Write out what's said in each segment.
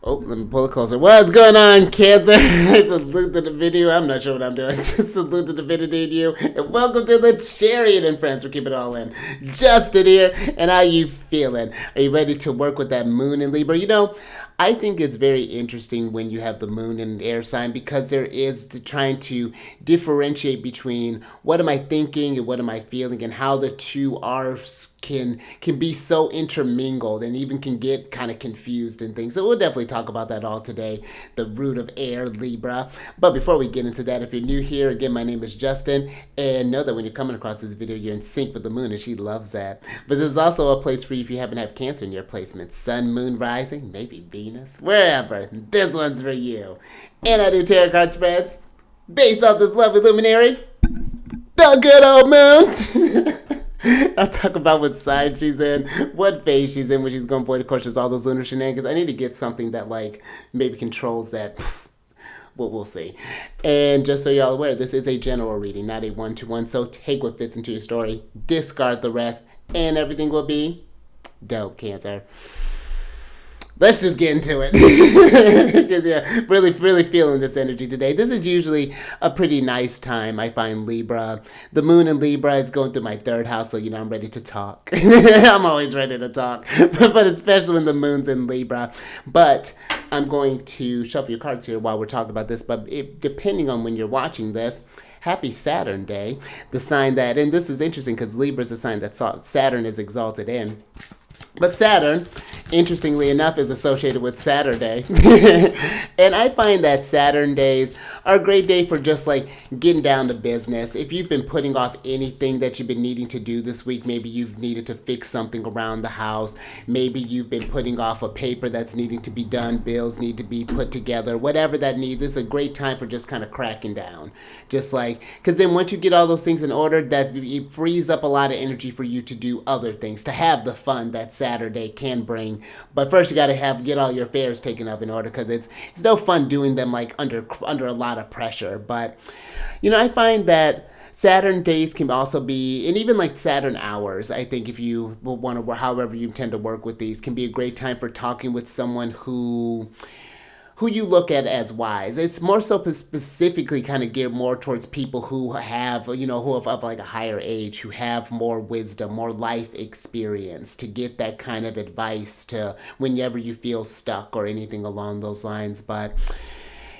Oh, let me pull it closer. What's going on, Cancer? I salute to the video. I'm not sure what I'm doing. Salute to divinity in you. And welcome to the Chariot Friends. We're keeping it all in. Justin here. And how you feeling? Are you ready to work with that moon in Libra? You know, I think it's very interesting when you have the moon in an air sign because there is trying to differentiate between what am I thinking and what am I feeling and how the two are can be so intermingled and even can get kind of confused and things. So we'll definitely talk about that all today, the root of air, Libra. But before we get into that, if you're new here, again, my name is Justin, and know that when you're coming across this video, you're in sync with the moon, and she loves that. But this is also a place for you if you happen to have Cancer in your placement. Sun, moon, rising, maybe Venus, wherever. This one's for you. And I do tarot card spreads based off this lovely luminary, the good old moon. I'll talk about what sign she's in, what phase she's in when she's going forward. Of course, there's all those lunar shenanigans. I need to get something that like maybe controls that. Well, we'll see. And just so y'all aware, this is a general reading, not a one-to-one. So take what fits into your story, discard the rest, and everything will be dope, Cancer. Let's just get into it. Because, yeah, really feeling this energy today. This is usually a pretty nice time, I find, Libra. The moon in Libra is going through my third house, so, you know, I'm ready to talk. I'm always ready to talk. But especially when the moon's in Libra. But I'm going to shuffle your cards here while we're talking about this. But depending on when you're watching this, happy Saturn Day. The sign that, and this is interesting because Libra is a sign that Saturn is exalted in. But Saturn, interestingly enough, is associated with Saturday. And I find that Saturn days are a great day for just like getting down to business. If you've been putting off anything that you've been needing to do this week, maybe you've needed to fix something around the house. Maybe you've been putting off a paper that's needing to be done. Bills need to be put together. Whatever that needs, it's a great time for just kind of cracking down. Just like, because then once you get all those things in order, that it frees up a lot of energy for you to do other things, to have the fun that Saturday can bring. But first you got to get all your affairs taken up in order, because it's no fun doing them like under a lot of pressure. But you know, I find that Saturn days can also be, and even like Saturn hours, I think if you want to, however you intend to work with these, can be a great time for talking with someone who you look at as wise. It's more so specifically kind of geared more towards people who have, you know, who have of like a higher age, who have more wisdom, more life experience, to get that kind of advice to whenever you feel stuck or anything along those lines. But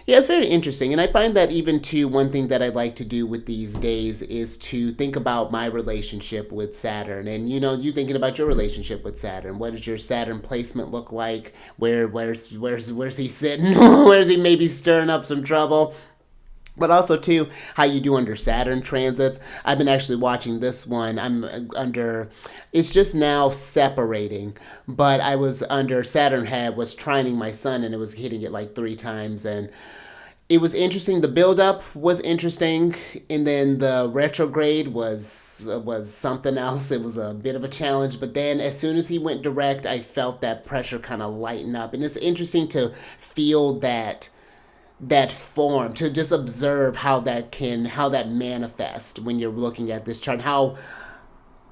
yeah, it's very interesting. And I find that even too, one thing that I like to do with these days is to think about my relationship with Saturn. And, you know, you thinking about your relationship with Saturn. What does your Saturn placement look like? Where's he sitting? Where's he maybe stirring up some trouble? But also, too, how you do under Saturn transits. I've been actually watching this one. I'm under, it's just now separating. But I was under, Saturn was trining my sun, and it was hitting it like 3 times. And it was interesting. The build-up was interesting. And then the retrograde was something else. It was a bit of a challenge. But then as soon as he went direct, I felt that pressure kind of lighten up. And it's interesting to feel that form, to just observe how that manifests when you're looking at this chart, how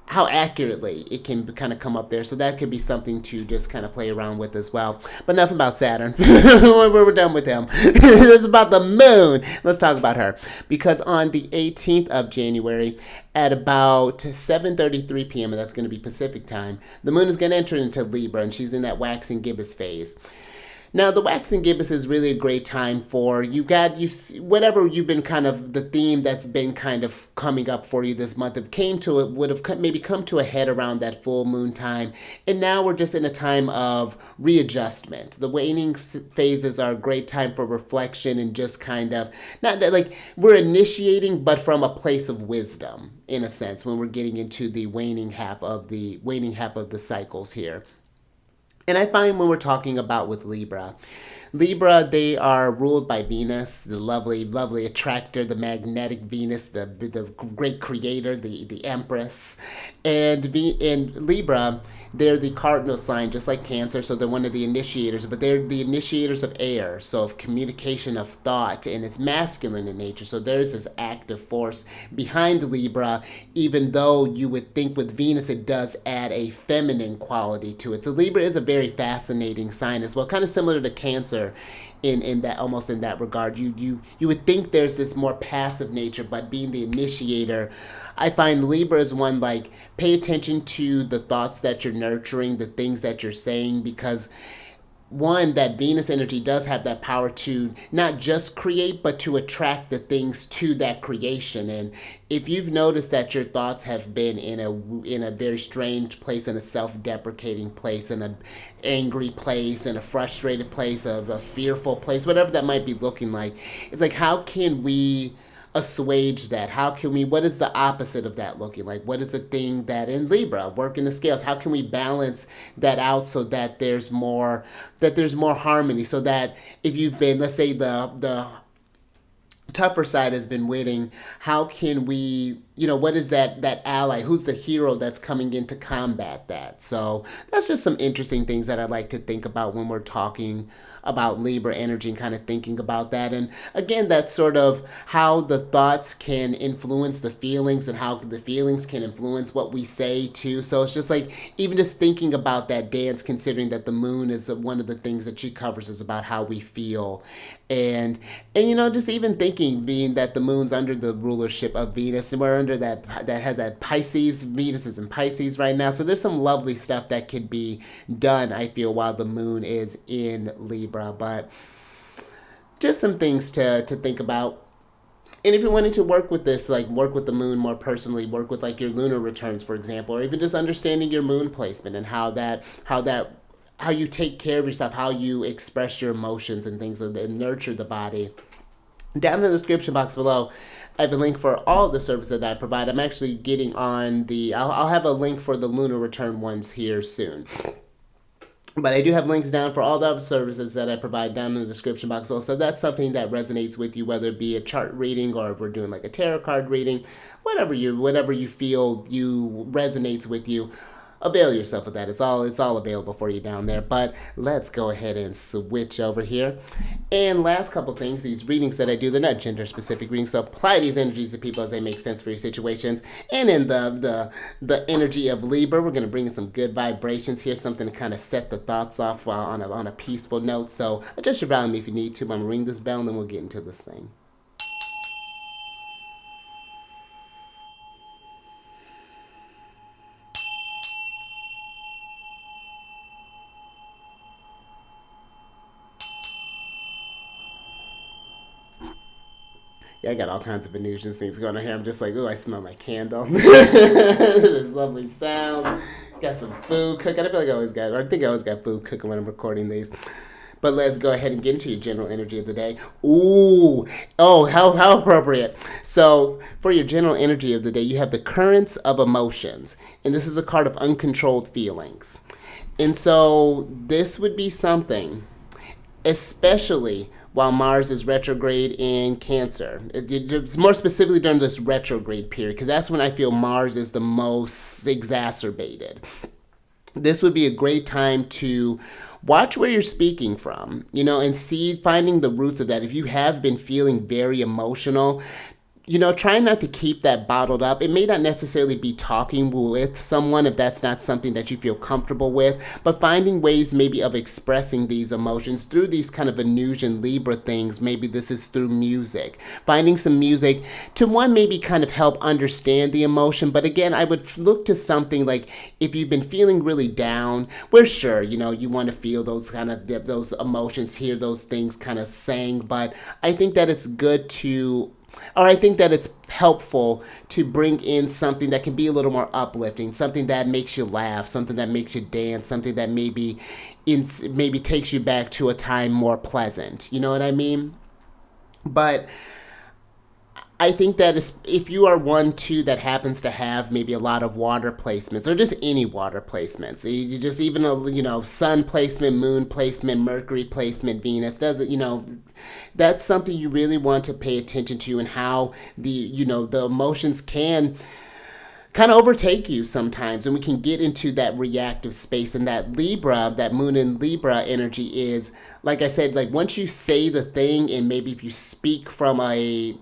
accurately it can kind of come up there. So that could be something to just kind of play around with as well. But enough about Saturn. We're done with him. This is about the moon. Let's talk about her. Because on the 18th of January at about 7:33 p.m., and that's going to be Pacific time, the moon is going to enter into Libra, and she's in that waxing gibbous phase. Now, the waxing gibbous is really a great time for whatever you've been kind of the theme that's been kind of coming up for you this month. Would have maybe come to a head around that full moon time, and now we're just in a time of readjustment. The waning phases are a great time for reflection and just kind of not that, like, we're initiating, but from a place of wisdom in a sense when we're getting into the waning half of the cycles here. And I find when we're talking about with Libra, they are ruled by Venus, the lovely, lovely attractor, the magnetic Venus, the great creator, the empress. And Libra they're the cardinal sign, just like Cancer, so they're one of the initiators, but they're the initiators of air, so of communication, of thought, and it's masculine in nature. So there's this active force behind Libra, even though you would think with Venus it does add a feminine quality to it. So Libra is a very fascinating sign as well, kind of similar to Cancer in that, almost in that regard. You would think there's this more passive nature, but being the initiator, I find Libra is one, like, pay attention to the thoughts that you're nurturing, the things that you're saying, because one, that Venus energy does have that power to not just create, but to attract the things to that creation. And if you've noticed that your thoughts have been in a very strange place, in a self-deprecating place, in an angry place, in a frustrated place, a fearful place, whatever that might be looking like, it's like, how can we assuage that? How can we, what is the opposite of that looking like? What is the thing that, in Libra, working the scales, how can we balance that out so that there's more harmony, so that if you've been, let's say the tougher side has been winning, how can we, what is that ally? Who's the hero that's coming in to combat that? So that's just some interesting things that I like to think about when we're talking about Libra energy and kind of thinking about that. And again, that's sort of how the thoughts can influence the feelings and how the feelings can influence what we say too. So it's just like, even just thinking about that dance, considering that the moon is one of the things that she covers is about how we feel. And just even thinking, being that the moon's under the rulership of Venus, and we're under that has that Pisces. Venus is in Pisces right now, so there's some lovely stuff that could be done, I feel, while the moon is in Libra. But just some things to think about. And if you're wanting to work with this, like work with the moon more personally, work with like your lunar returns, for example, or even just understanding your moon placement and how you take care of yourself, how you express your emotions and things, and nurture the body. Down in the description box below, I have a link for all of the services that I provide. I'm actually getting on I'll have a link for the lunar return ones here soon. But I do have links down for all the other services that I provide down in the description box below. So if that's something that resonates with you, whether it be a chart reading or if we're doing like a tarot card reading, whatever you feel resonates with you, avail yourself of that. It's all available for you down there. But let's go ahead and switch over here. And last couple things, these readings that I do, they're not gender specific readings, so apply these energies to people as they make sense for your situations. And in the energy of Libra, we're going to bring in some good vibrations here, something to kind of set the thoughts off on a peaceful note. So adjust your volume if you need to. I'm going to ring this bell and then we'll get into this thing. Yeah, I got all kinds of illusions things going on here. I'm just like, ooh, I smell my candle. This lovely sound. Got some food cooking. I think I always got food cooking when I'm recording these. But let's go ahead and get into your general energy of the day. Ooh, oh, how appropriate. So for your general energy of the day, you have the currents of emotions. And this is a card of uncontrolled feelings. And so this would be something, especially while Mars is retrograde in Cancer. It's more specifically during this retrograde period, because that's when I feel Mars is the most exacerbated. This would be a great time to watch where you're speaking from, and finding the roots of that. If you have been feeling very emotional, try not to keep that bottled up. It may not necessarily be talking with someone if that's not something that you feel comfortable with, but finding ways maybe of expressing these emotions through these kind of Venusian Libra things. Maybe this is through music. Finding some music to maybe kind of help understand the emotion. But again, I would look to something like, if you've been feeling really down, we're sure, you want to feel those kind of those emotions, hear those things kind of sang. But I think that it's good I think that it's helpful to bring in something that can be a little more uplifting, something that makes you laugh, something that makes you dance, something that maybe takes you back to a time more pleasant. You know what I mean? But I think that if you are one too that happens to have maybe a lot of water placements, or just any water placements, you just even sun placement, moon placement, Mercury placement, Venus, that's something you really want to pay attention to, and how the emotions can kind of overtake you sometimes, and we can get into that reactive space. And that Libra, that moon in Libra energy is, like I said, like once you say the thing, and maybe if you speak from a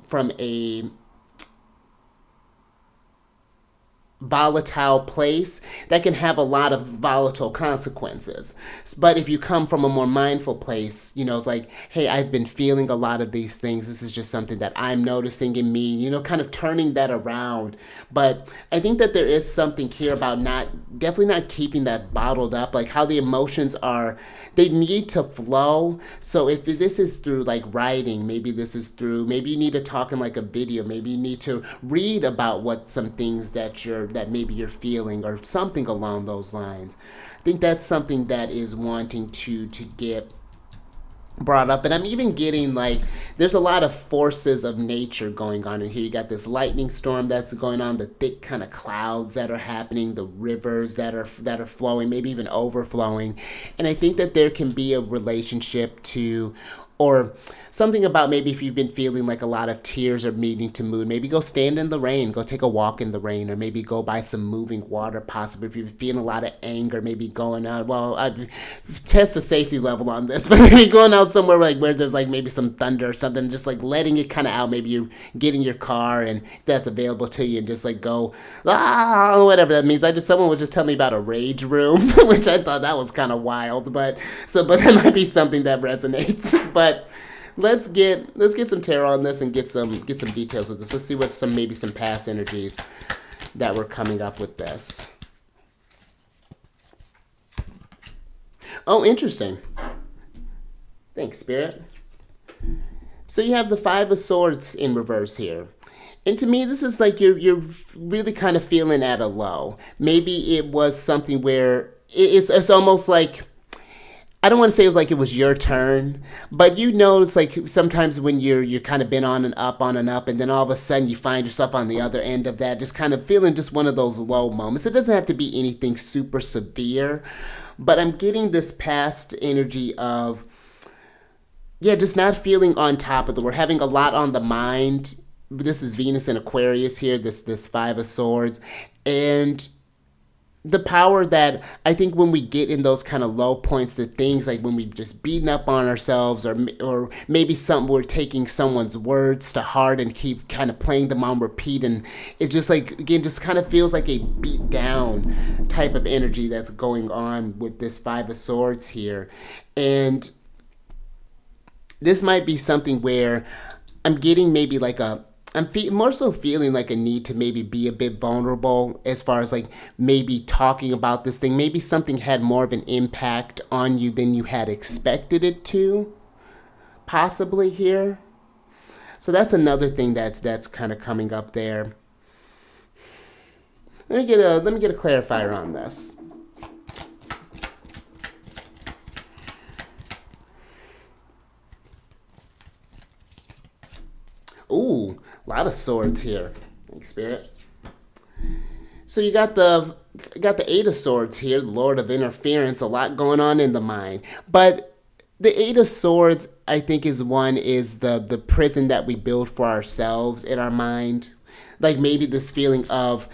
volatile place, that can have a lot of volatile consequences. But if you come from a more mindful place, it's like, hey, I've been feeling a lot of these things. This is just something that I'm noticing in me, kind of turning that around. But I think that there is something here about definitely not keeping that bottled up, like how the emotions are, they need to flow. So if this is through like writing, maybe maybe you need to talk in like a video, maybe you need to read about what some things that maybe you're feeling, or something along those lines. I think that's something that is wanting to get brought up. And I'm even getting like there's a lot of forces of nature going on in here. You got this lightning storm that's going on, the thick kind of clouds that are happening, the rivers that are flowing, maybe even overflowing. And I think that there can be a relationship to, or something about maybe if you've been feeling like a lot of tears are meeting to mood, maybe go stand in the rain, go take a walk in the rain, or maybe go by some moving water, possibly. If you're feeling a lot of anger, maybe going out, well, I test the safety level on this, but maybe going out somewhere like where there's like maybe some thunder or something, just like letting it kind of out. Maybe you get in your car, and if that's available to you, and just like go, whatever that means. Someone was just telling me about a rage room, which I thought that was kind of wild, but that might be something that resonates. But let's get some tarot on this and get some details with this. Let's see what maybe some past energies that were coming up with this. Oh, interesting. Thanks, Spirit. So you have the Five of Swords in reverse here. And to me, this is like you're really kind of feeling at a low. Maybe it was something where it's almost like, I don't want to say it was like it was your turn, but it's like sometimes when you're kind of been on and up, and then all of a sudden you find yourself on the other end of that, just kind of feeling just one of those low moments. It doesn't have to be anything super severe, but I'm getting this past energy of, just not feeling on top of the world, having a lot on the mind. This is Venus in Aquarius here, this Five of Swords, and the power that I think when we get in those kind of low points, the things like when we've just beaten up on ourselves, or maybe we're taking someone's words to heart and keep kind of playing them on repeat, and it just like, again, just kind of feels like a beat down type of energy that's going on with this Five of Swords here. And this might be something where I'm getting maybe like I'm more so feeling like a need to maybe be a bit vulnerable as far as like maybe talking about this thing. Maybe something had more of an impact on you than you had expected it to, possibly here. So that's another thing that's kind of coming up there. Let me get a clarifier on this. Ooh, a lot of swords here. Thanks, Spirit. So you got the Eight of Swords here, the Lord of Interference, a lot going on in the mind. But the Eight of Swords, I think, is the prison that we build for ourselves in our mind. Like maybe this feeling of,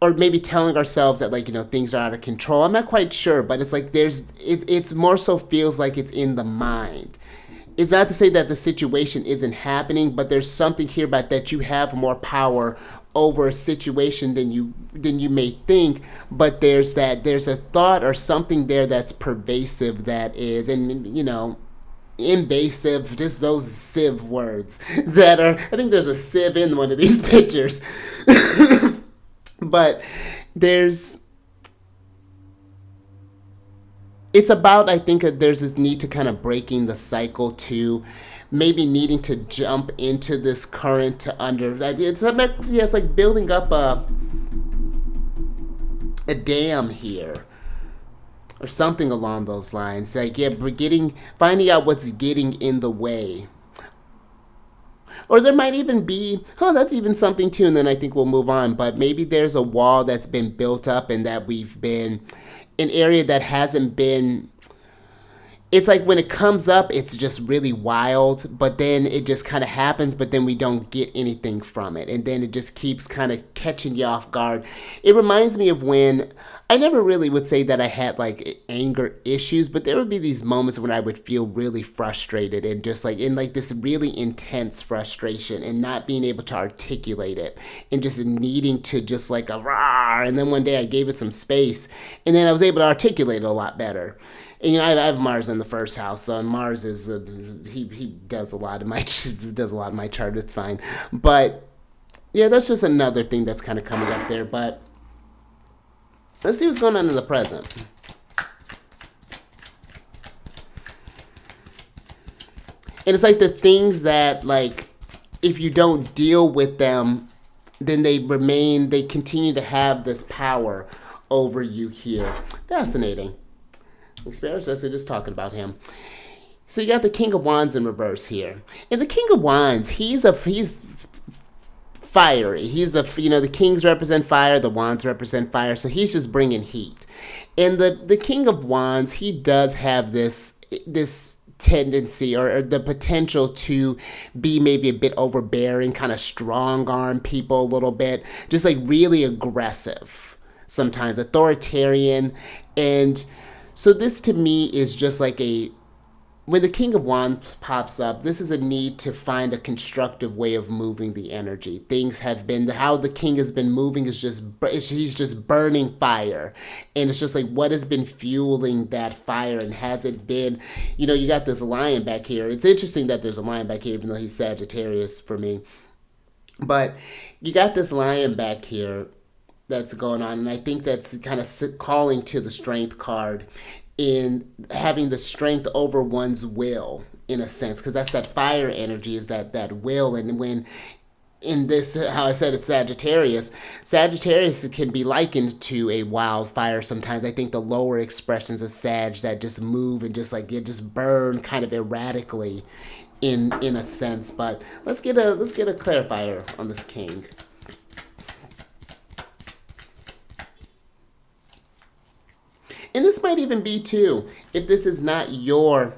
or maybe telling ourselves that like, things are out of control. I'm not quite sure, but it's like it's more so feels like it's in the mind. It's not to say that the situation isn't happening, but there's something here about that you have more power over a situation than you may think. But there's a thought or something there that's pervasive, that is, and invasive, just those sieve words that are, I think there's a sieve in one of these pictures. But it's about, I think there's this need to kind of breaking the cycle, to maybe needing to jump into this current to it's like building up a dam here, or something along those lines. Like, finding out what's getting in the way. Or there might even be, that's even something too, and then I think we'll move on. But maybe there's a wall that's been built up, and that we've been an area that hasn't been, it's like when it comes up, it's just really wild, but then it just kind of happens, but then we don't get anything from it. And then it just keeps kind of catching you off guard. It reminds me of when I never really would say that I had like anger issues, but there would be these moments when I would feel really frustrated and just like in like this really intense frustration and not being able to articulate it and just needing to just like a rah. And then one day I gave it some space and then I was able to articulate it a lot better. And, you know, I have Mars in the first house, so Mars is he does a lot of my chart. It's fine, but yeah, that's just another thing that's kind of coming up there. But let's see what's going on in the present. And it's like the things that, like, if you don't deal with them, then they continue to have this power over you here. Fascinating. Experience us, we're just talking about him. So you got the King of Wands in reverse here. And the King of Wands, he's fiery. He's the kings represent fire, the wands represent fire, so he's just bringing heat. And the King of Wands, he does have this tendency or the potential to be maybe a bit overbearing, kind of strong arm people a little bit, just like really aggressive, sometimes authoritarian. And so this to me is just like when the King of Wands pops up, this is a need to find a constructive way of moving the energy. Things have been, how the king has been moving is he's just burning fire. And it's just like, what has been fueling that fire? And has it been, you got this lion back here. It's interesting that there's a lion back here, even though he's Sagittarius for me. But you got this lion back here that's going on. And I think that's kind of calling to the strength card in having the strength over one's will, in a sense, because that's that fire energy, is that will. And when in this, how I said it's Sagittarius can be likened to a wildfire sometimes. I think the lower expressions of Sag that just move and just like just burn kind of erratically in a sense. But let's get a clarifier on this king. And this might even be, too, if this is not you,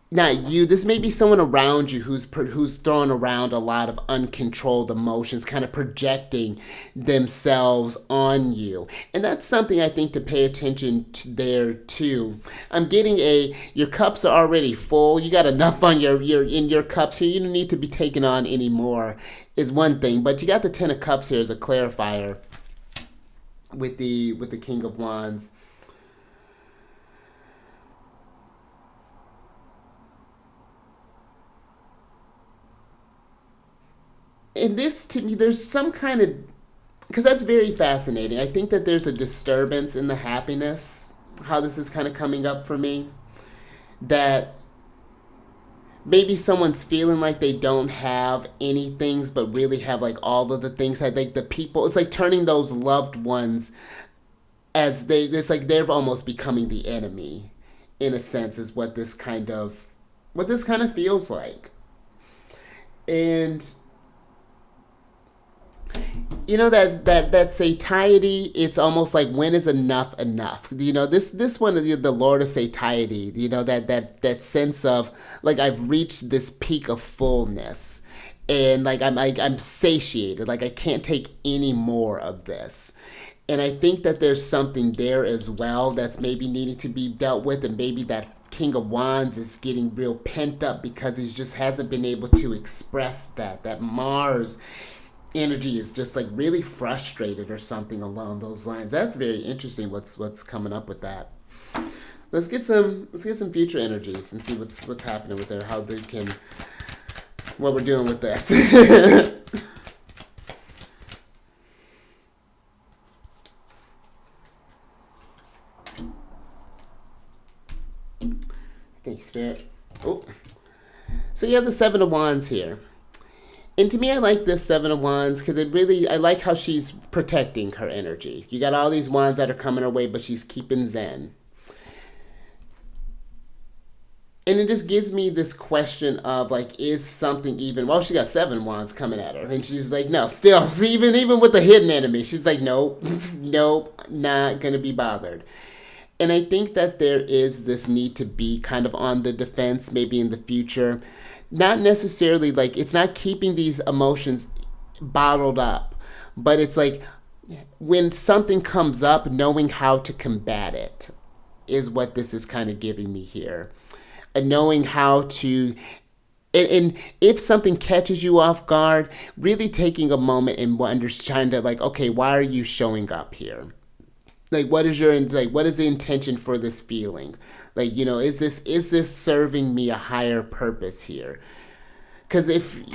this may be someone around you who's throwing around a lot of uncontrolled emotions, kind of projecting themselves on you. And that's something I think to pay attention to there, too. I'm getting your cups are already full. You got enough on in your cups here. You don't need to be taking on any more, is one thing. But you got the Ten of Cups here as a clarifier with the King of Wands. And this, to me, there's some kind of, because that's very fascinating. I think that there's a disturbance in the happiness, how this is kind of coming up for me, that maybe someone's feeling like they don't have any things, but really have like all of the things that like the people, it's like turning those loved ones it's like they're almost becoming the enemy, in a sense, is what this kind of feels like. And that satiety, it's almost like, when is enough enough? This one, the Lord of Satiety, that sense of like, I've reached this peak of fullness and like I'm satiated, like I can't take any more of this. And I think that there's something there as well that's maybe needing to be dealt with, and maybe that King of Wands is getting real pent up because he just hasn't been able to express that Mars energy is just like really frustrated or something along those lines. That's very interesting what's coming up with that. Let's get some future energies and see what's happening with there, how they can, what we're doing with this. Thank you, Spirit. Oh, so you have the Seven of Wands here. And to me, I like this Seven of Wands because I like how she's protecting her energy. You got all these wands that are coming her way, but she's keeping zen. And it just gives me this question of like, is something even, well, she got 7 wands coming at her. And she's like, no, still, even with the hidden enemy, she's like, nope, not going to be bothered. And I think that there is this need to be kind of on the defense, maybe in the future. Not necessarily like it's not keeping these emotions bottled up, but it's like when something comes up, knowing how to combat it is what this is kind of giving me here. And knowing how to and if something catches you off guard, really taking a moment and trying to like, okay, why are you showing up here? Like, what is what is the intention for this feeling? Like, is this serving me a higher purpose here? Because if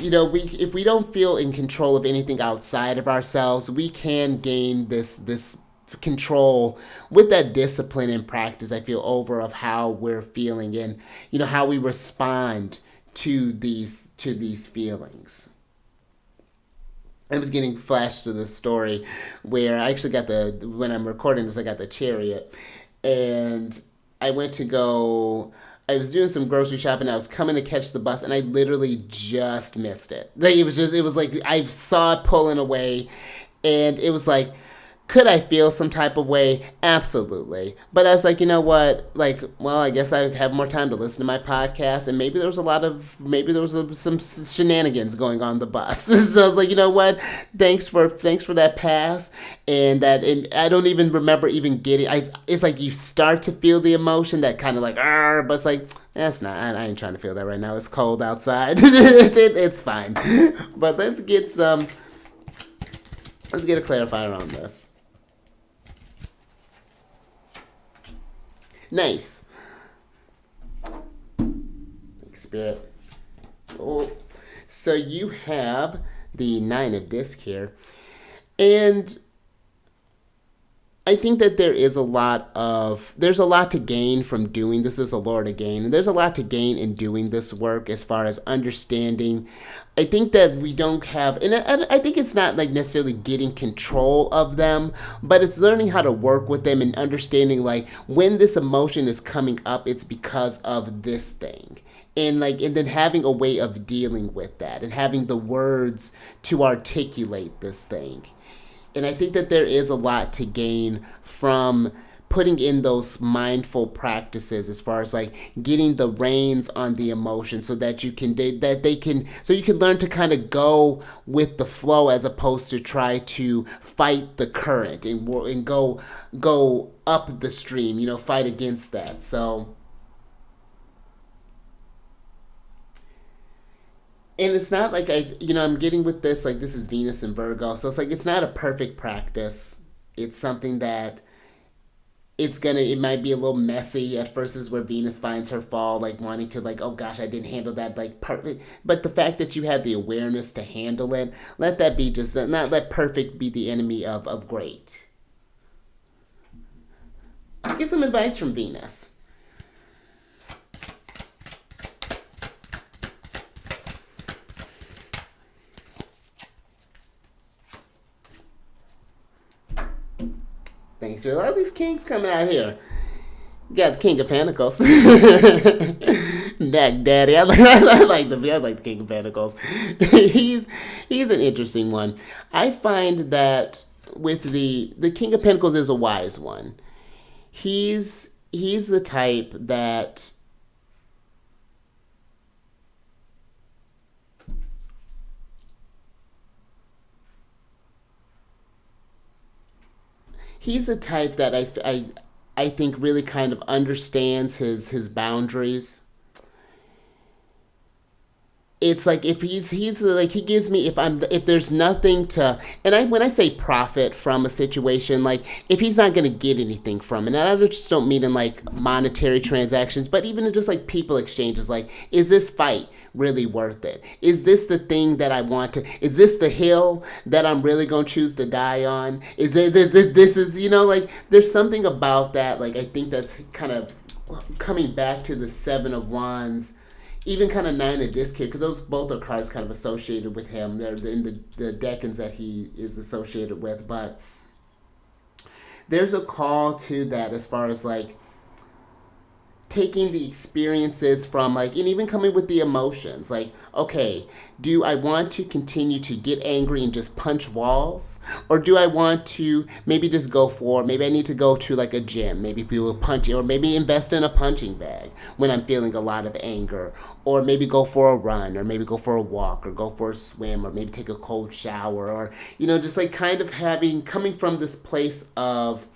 we don't feel in control of anything outside of ourselves, we can gain this control with that discipline and practice. I feel over of how we're feeling and how we respond to these feelings. I was getting flashed to this story where I actually when I'm recording this, I got the Chariot, and I I was doing some grocery shopping. I was coming to catch the bus, and I literally just missed it. Like it was like I saw it pulling away, and it was like, could I feel some type of way? Absolutely. But I was like, you know what? Like, well, I guess I have more time to listen to my podcast, and maybe there was some shenanigans going on the bus. So I was like, you know what? Thanks for that pass, and I don't even remember even getting. It's like you start to feel the emotion that kind of like, but it's like that's not. I ain't trying to feel that right now. It's cold outside. It's fine. But let's get a clarifier on this. Nice. Like spirit. Oh. So you have the 9 of disc here. And I think that there's a lot to gain from doing this as a Lord of Gain. And there's a lot to gain in doing this work as far as understanding. I think that we don't have, and I think it's not like necessarily getting control of them, but it's learning how to work with them and understanding like when this emotion is coming up, it's because of this thing. And then having a way of dealing with that and having the words to articulate this thing. And I think that there is a lot to gain from putting in those mindful practices as far as like getting the reins on the emotion so that you can learn to kind of go with the flow as opposed to try to fight the current and go up the stream, fight against that. So and it's not like I'm getting with this, like this is Venus and Virgo. So it's like, it's not a perfect practice. It's something that it might be a little messy at first, is where Venus finds her fall, like wanting to like, oh gosh, I didn't handle that like perfect. But the fact that you had the awareness to handle it, let that be just, not let perfect be the enemy of great. Let's get some advice from Venus. Thanks for a lot of these kings coming out here. You got the King of Pentacles. Neck Daddy. I like the King of Pentacles. He's an interesting one. I find that with the King of Pentacles is a wise one. He's the type that I think really kind of understands his boundaries. It's like if he's like, he gives me, if there's nothing to, and when I say profit from a situation, like if he's not going to get anything from it, and I just don't mean in like monetary transactions, but even in just like people exchanges, like, is this fight really worth it? Is this the thing that I want to, is this the hill that I'm really going to choose to die on? Is it, this is, like there's something about that. Like, I think that's kind of coming back to the 7 of Wands, even kind of 9 of disc here, because those both are cards kind of associated with him. They're in the decans that he is associated with. But there's a call to that as far as like taking the experiences from like, and even coming with the emotions, like, okay, do I want to continue to get angry and just punch walls, or do I want to maybe just go for, maybe I need to go to like a gym, maybe people punch, or maybe invest in a punching bag when I'm feeling a lot of anger, or maybe go for a run, or maybe go for a walk, or go for a swim, or maybe take a cold shower, or just like kind of coming from this place of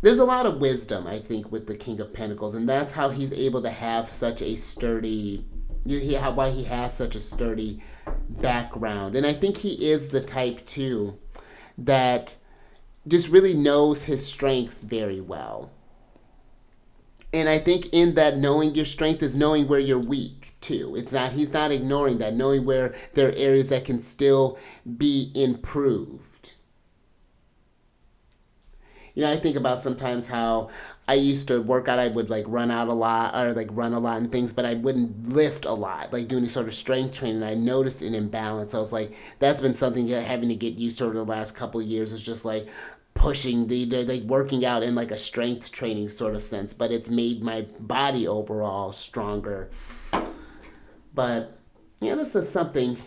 there's a lot of wisdom, I think, with the King of Pentacles, and that's how he's able to have such a sturdy, why he has such a sturdy background. And I think he is the type, too, that just really knows his strengths very well. And I think in that knowing your strength is knowing where you're weak, too. He's not ignoring that, knowing where there are areas that can still be improved. I think about sometimes how I used to work out. I would like run out a lot or like run a lot and things, but I wouldn't lift a lot, like do any sort of strength training. I noticed an imbalance. I was like, that's been something having to get used to over the last couple of years. Is just like pushing the like working out in like a strength training sort of sense, but it's made my body overall stronger. But yeah, this is something.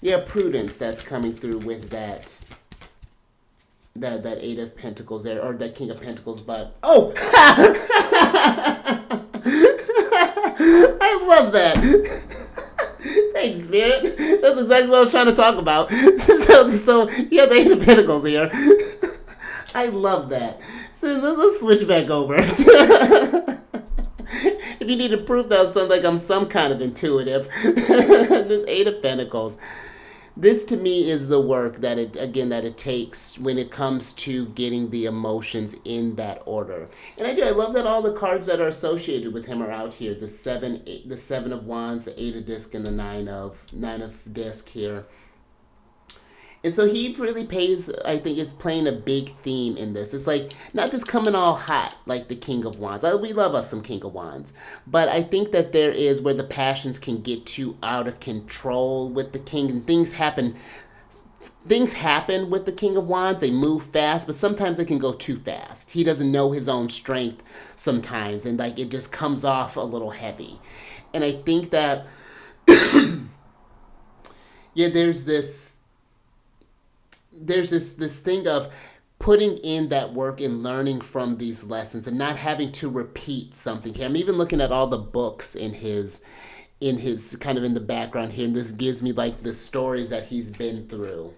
Yeah, prudence that's coming through with that. That Eight of Pentacles there, or that King of Pentacles, but oh, I love that. Thanks, Spirit. That's exactly what I was trying to talk about. So you have the Eight of Pentacles here. I love that. So let's switch back over. If you need a proof, that sounds like I'm some kind of intuitive. This Eight of Pentacles. This to me is the work that it takes when it comes to getting the emotions in that order. And I love that all the cards that are associated with him are out here. The seven of Wands, the Eight of Disc, and the nine of Disc here. And so he really is playing a big theme in this. It's like not just coming all hot like the King of Wands. We love us some King of Wands. But I think that there is where the passions can get too out of control with the King. And things happen with the King of Wands. They move fast, but sometimes they can go too fast. He doesn't know his own strength sometimes. And like it just comes off a little heavy. And I think that, yeah, there's this thing of putting in that work and learning from these lessons and not having to repeat something here. I'm even looking at all the books in his kind of in the background here, and this gives me like the stories that he's been through.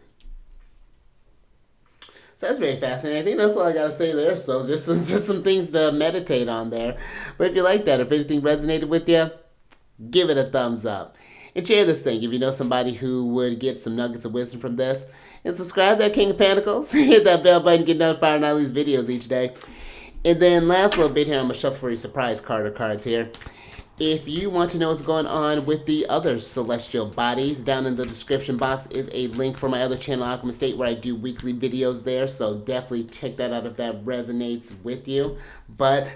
So that's very fascinating. I think that's all I got to say there. So just some things to meditate on there. But if you like that, if anything resonated with you, give it a thumbs up. And share this thing if you know somebody who would get some nuggets of wisdom from this. And subscribe to that King of Pentacles. Hit that bell button, get notified on all these videos each day. And then last little bit here, I'm going to shuffle for your surprise cards here. If you want to know what's going on with the other celestial bodies, down in the description box is a link for my other channel, Alchemist State, where I do weekly videos there. So definitely check that out if that resonates with you. But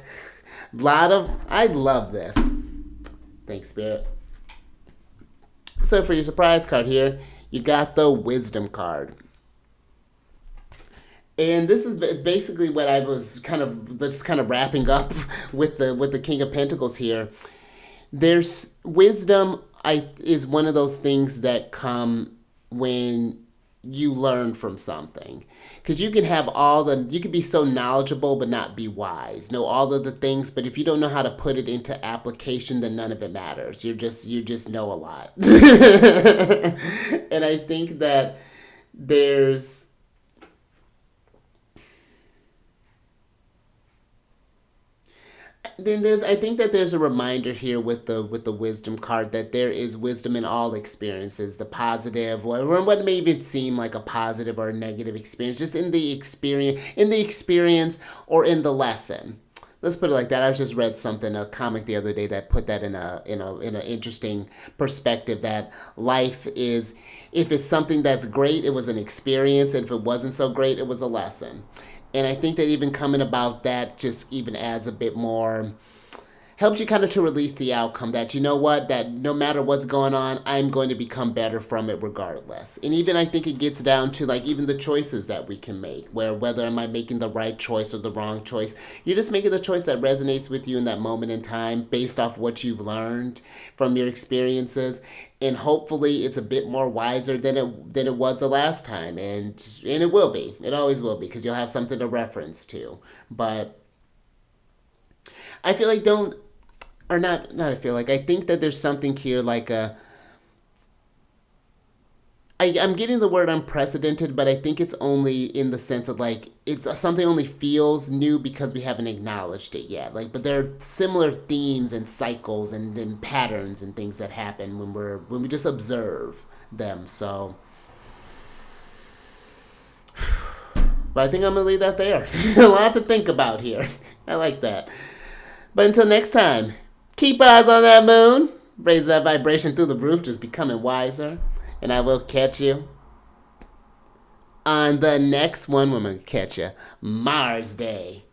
I love this. Thanks, Spirit. So for your surprise card here, you got the Wisdom card. And this is basically what I was kind of wrapping up with the King of Pentacles here. There's wisdom is one of those things that come when you learn from something. Because you can be so knowledgeable but not be wise. Know all of the things, but if you don't know how to put it into application, then none of it matters. You just know a lot. And I think that I think that there's a reminder here with the Wisdom card that there is wisdom in all experiences, the positive, or what may even seem like a positive or a negative experience, just in the experience or in the lesson. Let's put it like that. I just read a comic the other day that put that in an interesting perspective, that life is, if it's something that's great, it was an experience, and if it wasn't so great, it was a lesson. And I think that even coming about that just even adds a bit more, helps you kind of to release the outcome that, you know what, that no matter what's going on, I'm going to become better from it regardless. And even I think it gets down to like even the choices that we can make, where whether am I making the right choice or the wrong choice, you're just making the choice that resonates with you in that moment in time based off what you've learned from your experiences. And hopefully it's a bit more wiser than it was the last time. And it will be. It always will be, because you'll have something to reference to. But I feel like I feel like, I think that there's something here like I'm getting the word unprecedented, but I think it's only in the sense of like, it's something only feels new because we haven't acknowledged it yet. Like, but there are similar themes and cycles and patterns and things that happen when we just observe them. So, but I think I'm gonna leave that there. A lot to think about here. I like that. But until next time, keep eyes on that moon. Raise that vibration through the roof, just becoming wiser. And I will catch you on the next one when I'm going to catch you Mars Day.